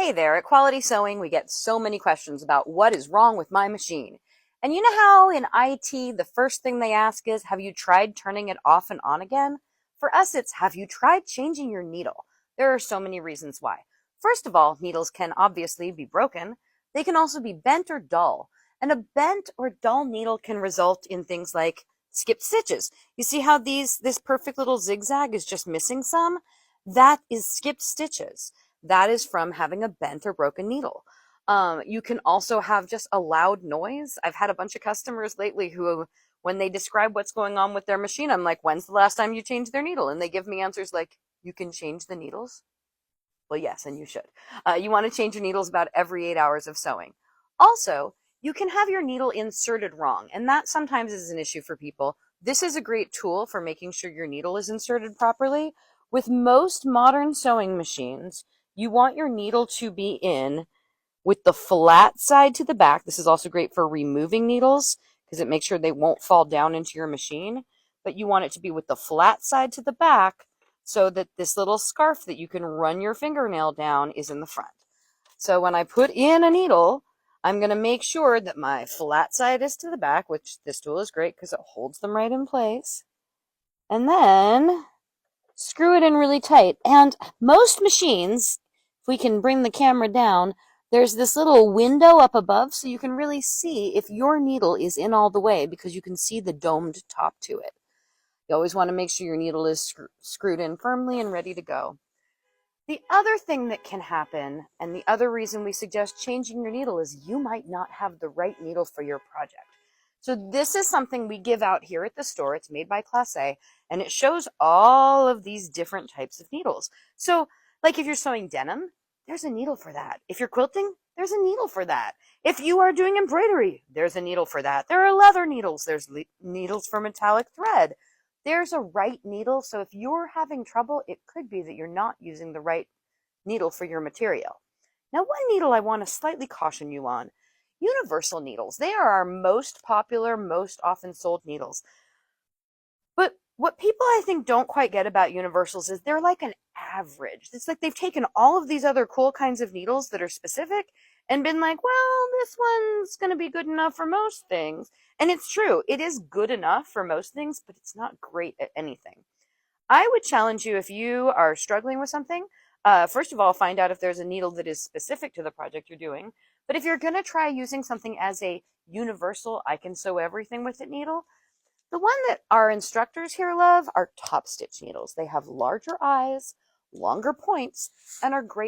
Hey there, at Quality Sewing, we get so many questions about what is wrong with my machine. And you know how in IT, the first thing they ask is, have you tried turning it off and on again? For us, it's, have you tried changing your needle? There are so many reasons why. First of all, needles can obviously be broken. They can also be bent or dull. And a bent or dull needle can result in things like skipped stitches. You see how this perfect little zigzag is just missing some? That is skipped stitches. That is from having a bent or broken needle. You can also have just a loud noise. I've had a bunch of customers lately who, when they describe what's going on with their machine, I'm like, when's the last time you changed their needle? And they give me answers like, you can change the needles? Well, yes, and you should. You want to change your needles about every 8 hours of sewing. Also, you can have your needle inserted wrong, and that sometimes is an issue for people. This is a great tool for making sure your needle is inserted properly. With most modern sewing machines, you want your needle to be in with the flat side to the back. This is also great for removing needles because it makes sure they won't fall down into your machine. But you want it to be with the flat side to the back so that this little scarf that you can run your fingernail down is in the front. So when I put in a needle, I'm going to make sure that my flat side is to the back, which this tool is great because it holds them right in place. And then screw it in really tight. And most machines, if we can bring the camera down, there's this little window up above so you can really see if your needle is in all the way because you can see the domed top to it. You always want to make sure your needle is screwed in firmly and ready to go. The other thing that can happen, and the other reason we suggest changing your needle, is you might not have the right needle for your project. So this is something we give out here at the store. It's made by Class A, and it shows all of these different types of needles. So, like if you're sewing denim, there's a needle for that. If you're quilting, there's a needle for that. If you are doing embroidery, there's a needle for that. There are leather needles. There's needles for metallic thread. There's a right needle. So if you're having trouble, it could be that you're not using the right needle for your material. Now, one needle I want to slightly caution you on. Universal needles. They are our most popular, most often sold needles. But what people I think don't quite get about universals is they're like an average. It's like they've taken all of these other cool kinds of needles that are specific and been like, well, this one's going to be good enough for most things. And it's true. It is good enough for most things, but it's not great at anything. I would challenge you if you are struggling with something. First of all, find out if there's a needle that is specific to the project you're doing. But if you're going to try using something as a universal, I can sew everything with it needle, the one that our instructors here love are top stitch needles. They have larger eyes, longer points, and are great